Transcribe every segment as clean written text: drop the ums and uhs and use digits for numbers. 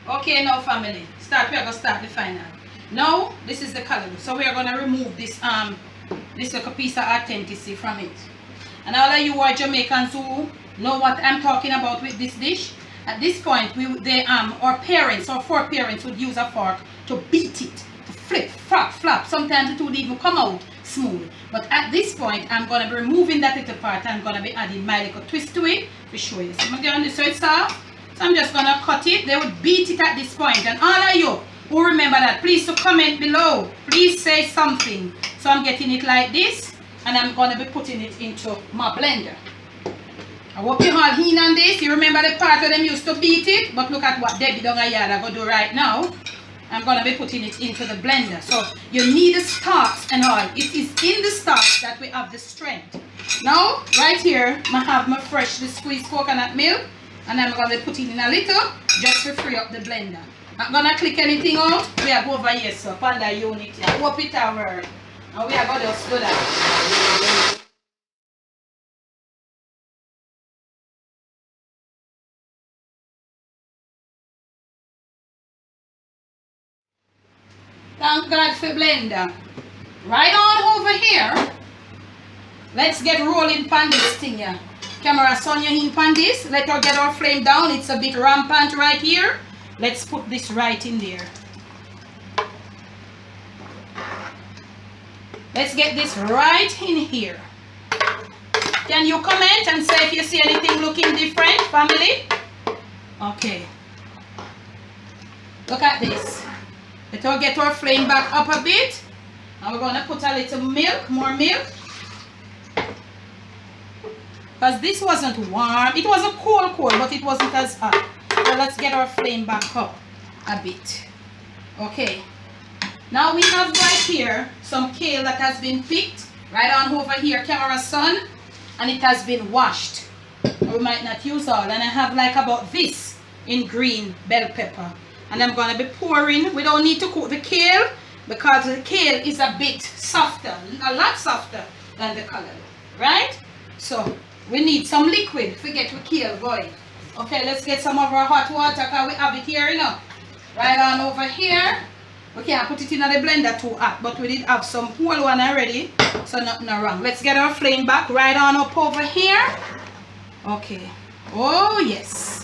Okay, now family, we are gonna start the final. Now this is the color, so we are gonna remove this little piece of authenticity from it. And all of you who are Jamaicans who know what I'm talking about with this dish, at this point our parents or foreparents would use a fork to beat it, to flip, flop, flop. Sometimes it would even come out smooth. But at this point, I'm gonna be removing that little part. I'm gonna be adding my little twist to it to show you. So I'm gonna get on this so it's soft. So I'm just gonna cut it. They would beat it at this point. And all of you who remember that, please to comment below. Please say something. So I'm getting it like this, and I'm gonna be putting it into my blender. I hope you all in on this. You remember the part where them used to beat it, but look at what Debbie down here are gonna do right now. I'm gonna be putting it into the blender. So you need the stalks and all. It is in the stalks that we have the strength. Now, right here, I have my freshly squeezed coconut milk, and I'm gonna be putting in a little just to free up the blender. I'm gonna click anything out. We are over here, so Panda unit here. Hope it over. And we are gonna just do that. Thank God for blender. Right on over here. Let's get rolling pan this thing here. Camera Sonia in pan this. Let her get our flame down. It's a bit rampant right here. Let's put this right in there. Let's get this right in here. Can you comment and say if you see anything looking different, family? Okay. Look at this. Let us get our flame back up a bit. And we're going to put a little milk, more milk. Because this wasn't warm. It wasn't cold, but it wasn't as hot. So let's get our flame back up a bit. Okay. Now we have right here some kale that has been picked. Right on over here, camera son. And it has been washed. We might not use all. And I have like about this in green bell pepper. And I'm going to be pouring. We don't need to cook the kale because the kale is a bit softer, a lot softer than the color, right? So we need some liquid to get the kale going. Okay, let's get some of our hot water because we have it here, you know. Right on over here. We can't put it in the blender too hot, but we did have some whole one already, so nothing wrong. Let's get our flame back right on up over here. Okay. Oh yes.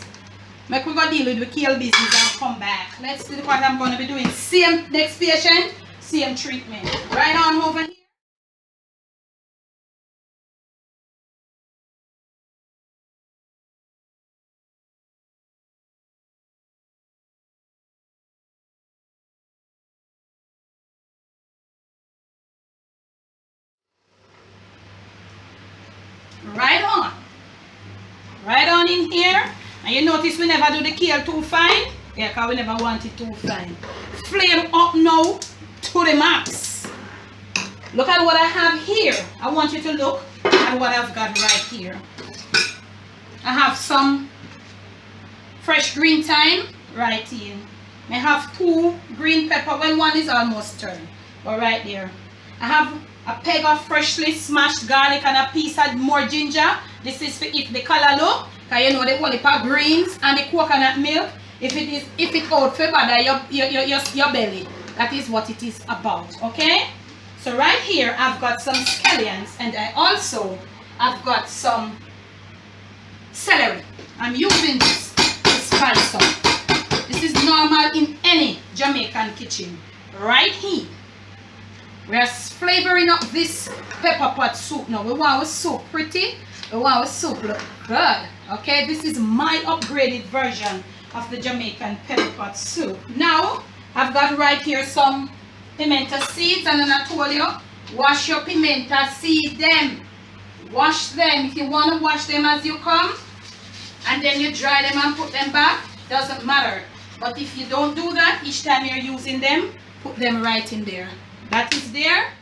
Make we go deal with the kale business and come back. Let's see what I'm going to be doing. Same next patient, same treatment. Right on over here. Right on. Right on in here. And you notice we never do the kale too fine. Yeah, because we never want it too fine. Flame up now to the max. Look at what I have here. I want you to look at what I've got right here. I have some fresh green thyme right in. I have 2 green pepper. Well, one is almost turned. But right there. I have a peg of freshly smashed garlic and a piece of more ginger. This is for if the color look. Because you know the whole heap of greens and the coconut milk. If it out for bother your belly. That is what it is about. Okay? So right here I've got some scallions and I've got some celery. I'm using this to spice up. This is normal in any Jamaican kitchen. Right here. We are flavoring up this pepper pot soup now. We want our soup pretty. We want our soup look good. Okay, this is my upgraded version of the Jamaican Pepperpot Soup. Now, I've got right here some pimento seeds, and then I told you, wash your pimento seeds them. Wash them. If you want to wash them as you come, and then you dry them and put them back, doesn't matter. But if you don't do that, each time you're using them, put them right in there. That is there.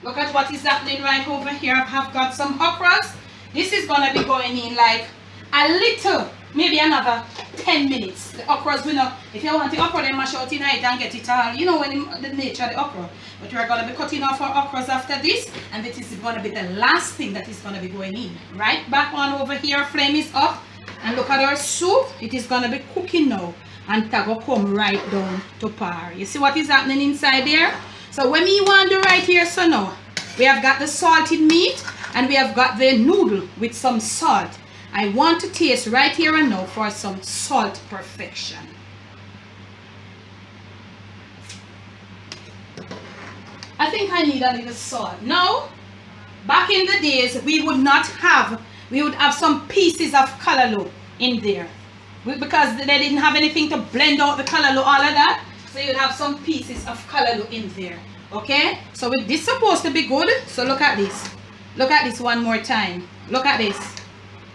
Look at what is happening right over here. I've got some okras. This is going to be going in like a little, maybe another 10 minutes. The okras will not, if you want the okra, then mash out in it and get it all. You know when the nature of the okra. But we're going to be cutting off our okras after this. And this is going to be the last thing that is going to be going in. Right back on over here, flame is up. And look at our soup. It is going to be cooking now. and tago come right down to par. You see what is happening inside there? So when we want to right here, so now we have got the salted meat and we have got the noodle with some salt. I want to taste right here and now for some salt perfection. I think I need a little salt. Now, back in the days, we would have some pieces of callaloo in there. Because they didn't have anything to blend out the callaloo, all of that. So you'd have some pieces of callaloo in there. Okay? So this is supposed to be good. So look at this. Look at this one more time. Look at this.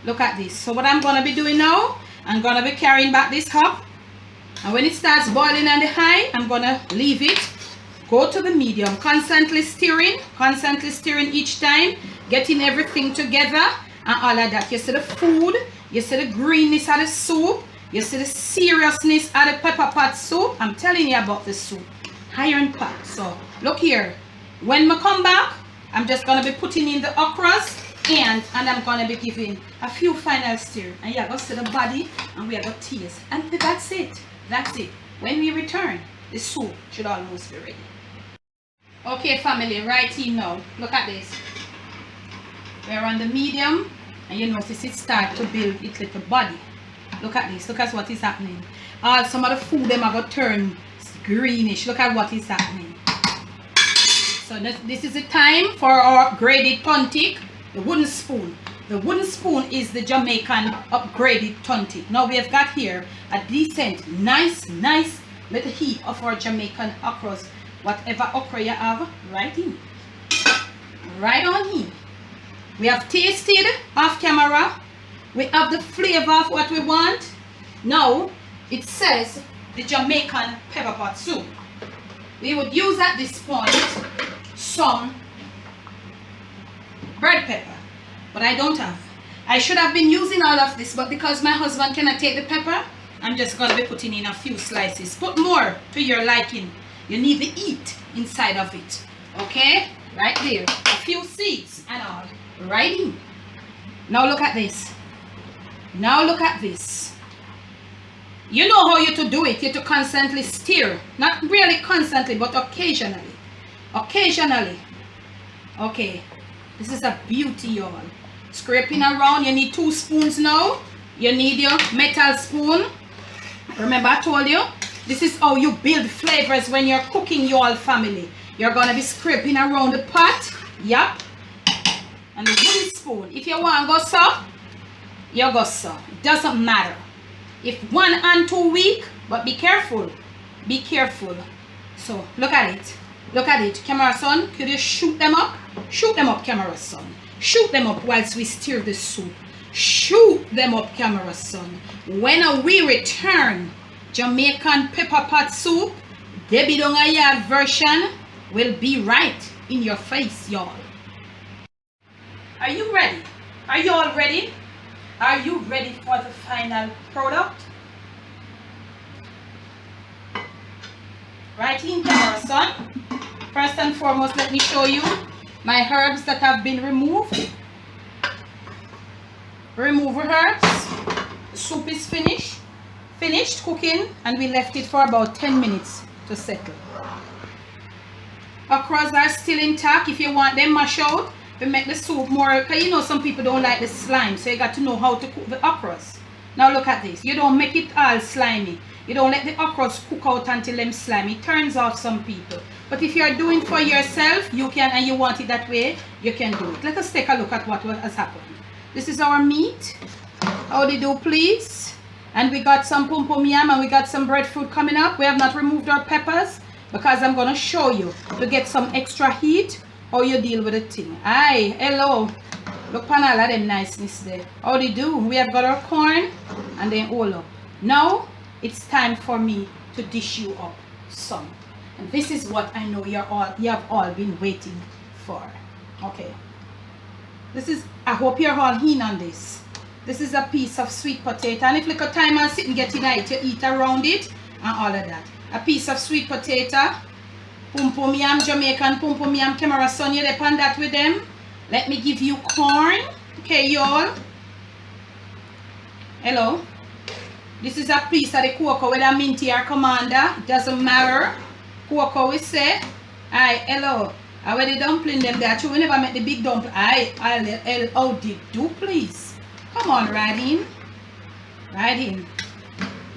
Look at this. So what I'm going to be doing now, I'm going to be carrying back this cup. And when it starts boiling on the high, I'm going to leave it. Go to the medium, constantly stirring each time, getting everything together and all of that. You see the food, you see the greenness of the soup, you see the seriousness of the pepper pot soup. I'm telling you about the soup. Iron pot. So look here, when I come back, I'm just going to be putting in the okras and I'm going to be giving a few final stir. And you're going to see the body and we are going to taste. And that's it. That's it. When we return, the soup should almost be ready. Okay family, right here now, look at this. We're on the medium and you notice it start to build its little body. Look at this, look at what is happening. Some of the food them are going to turn greenish. Look at what is happening. So this is the time for our graded tontik, the wooden spoon. The wooden spoon is the Jamaican upgraded tontik. Now we have got here a decent, nice little heap of our Jamaican okras. Whatever okra you have, right in. Right on here. We have tasted off camera. We have the flavor of what we want. Now, it says the Jamaican Pepperpot Soup. We would use at this point some red pepper. But I don't have. I should have been using all of this, but because my husband cannot take the pepper, I'm just going to be putting in a few slices. Put more to your liking. You need the heat inside of it. Okay? Right there. A few seeds and all. Right in. Now look at this. Now look at this. You know how you to do it. You to constantly stir. Not really constantly, but occasionally. Occasionally. Okay. This is a beauty, y'all. Scraping around. You need 2 spoons now. You need your metal spoon. Remember I told you? This is how you build flavors when you're cooking, your family. You're going to be scraping around the pot. Yep. And the wooden spoon. If you want to go so, you go so. It doesn't matter. If one and 2 weak, but be careful. Be careful. So, look at it. Look at it. Camera son, could you shoot them up? Shoot them up, camera son. Shoot them up whilst we stir the soup. Shoot them up, camera son. When we return, Jamaican Pepperpot Soup, Debbie Dongayard version will be right in your face, y'all. Are you ready? Are you all ready? Are you ready for the final product? Right in camera, son. First and foremost, let me show you my herbs that have been removed. Remove herbs. The soup is finished cooking and we left it for about 10 minutes to settle. Okras are still intact. If you want them mashed out, we make the soup more, because you know some people don't like the slime, so you got to know how to cook the okras. Now look at this. You don't make it all slimy. You don't let the okras cook out until them slimy. It turns off some people. But if you're doing for yourself, you can, and you want it that way, you can do it. Let us take a look at what has happened. This is our meat. How they do, please? And we got some pom pom yam and we got some breadfruit coming up. We have not removed our peppers because I'm going to show you to get some extra heat how you deal with the thing. Aye, hello. Look pan all of them niceness there. How they do? We have got our corn and then all up. Now it's time for me to dish you up some. And this is what I know you have all been waiting for. Okay. This is, I hope you're all keen on this. This is a piece of sweet potato. And if little time and sit and get in it, you eat around it and all of that. A piece of sweet potato. Pum pum yam, Jamaican pum pum yam. Camera son, you depend that with them. Let me give you corn. Okay, y'all. Hello. This is a piece of the cocoa, whether minty or commander, doesn't matter. Cocoa we say. Alright, hello. I wear the dumpling them there too. We never make the big dumpling. I'll do please. Come on, right in. Right in.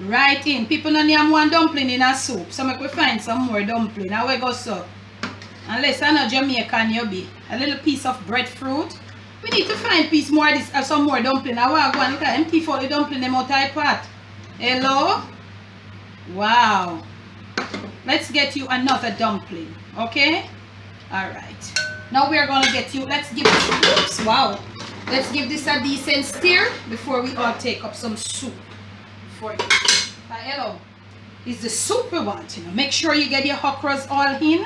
Right in. People don't have one dumpling in a soup. So make we find some more dumpling. How we go so? Unless I'm not Jamaican, you be. A little piece of breadfruit. We need to find piece more this some more dumpling. I want to go and look at empty for the dumpling them out of pot. Hello? Wow. Let's get you another dumpling. Okay? Alright. Now we're gonna get you, let's give this, oops, wow. Let's give this a decent stir before we all take up some soup for you. Hello. It's the soup we want, you know. Make sure you get your okras all in.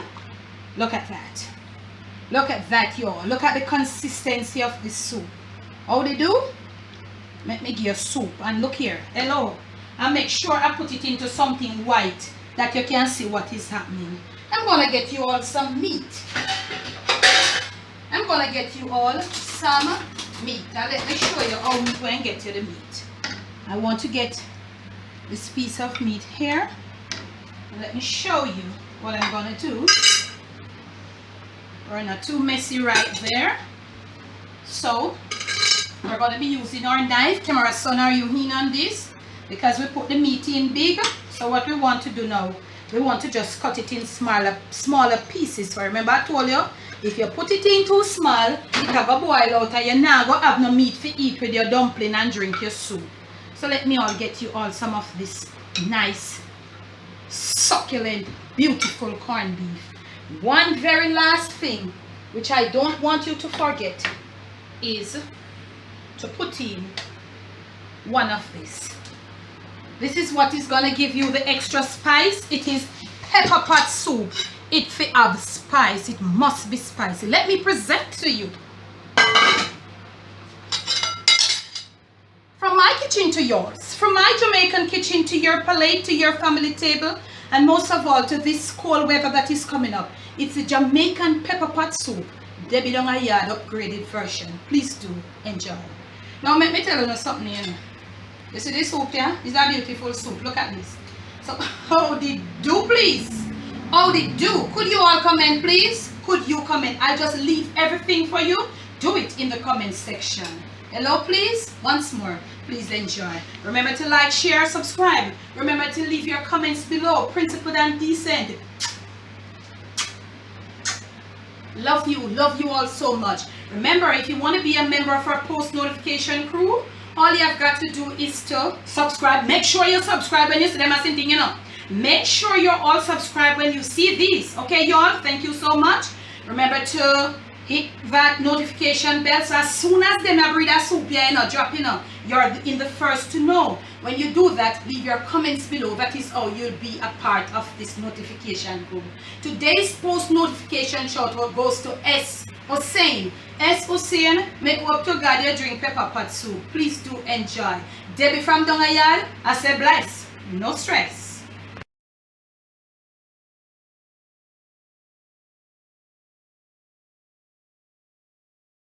Look at that. Look at that, y'all. Look at the consistency of this soup. How they do? Let me give you soup. And look here. Hello. And make sure I put it into something white that you can see what is happening. I'm going to get you all some meat. I'm going to get you all some meat. Now let me show you how we're going to get you the meat. I want to get this piece of meat here. Let me show you what I'm going to do. We're not too messy right there. So we're going to be using our knife. Camera son, are you in on this? Because we put the meat in big. So what we want to do now, we want to just cut it in smaller pieces. So remember I told you, if you put it in too small, it will go boil out and you're not going to have no meat to eat with your dumpling and drink your soup. So let me all get you all some of this nice, succulent, beautiful corned beef. One very last thing, which I don't want you to forget, is to put in one of this. This is what is going to give you the extra spice. It is pepperpot soup. It have spice. It must be spicy. Let me present to you. From my kitchen to yours. From my Jamaican kitchen to your plate, to your family table. And most of all, to this cold weather that is coming up. It's the Jamaican Pepperpot Soup. Debbie Down a Yard upgraded version. Please do enjoy. Now let me tell you something here. You see this soup here? It's a beautiful soup. Look at this. So how did do please? How did do? Could you all comment please? Could you comment? I just leave everything for you. Do it in the comment section. Hello please? Once more. Please enjoy. Remember to like, share, subscribe. Remember to leave your comments below. Principled and decent. Love you all so much. Remember, if you want to be a member of our post notification crew, all you have got to do is to subscribe. Make sure you subscribe when you see them as thing, you know. Make sure you're all subscribed when you see these. Okay, y'all? Thank you so much. Remember to hit that notification bell so as soon as them have read a soup, you know, drop, you know, you're in the first to know. When you do that, leave your comments below. That is how you'll be a part of this notification group. Today's post notification shout out goes to S. Hussein. S. Hussein, make up to God you drink pepperpot soup. Please do enjoy. Debbie from Down a Yard, I say bless. No stress.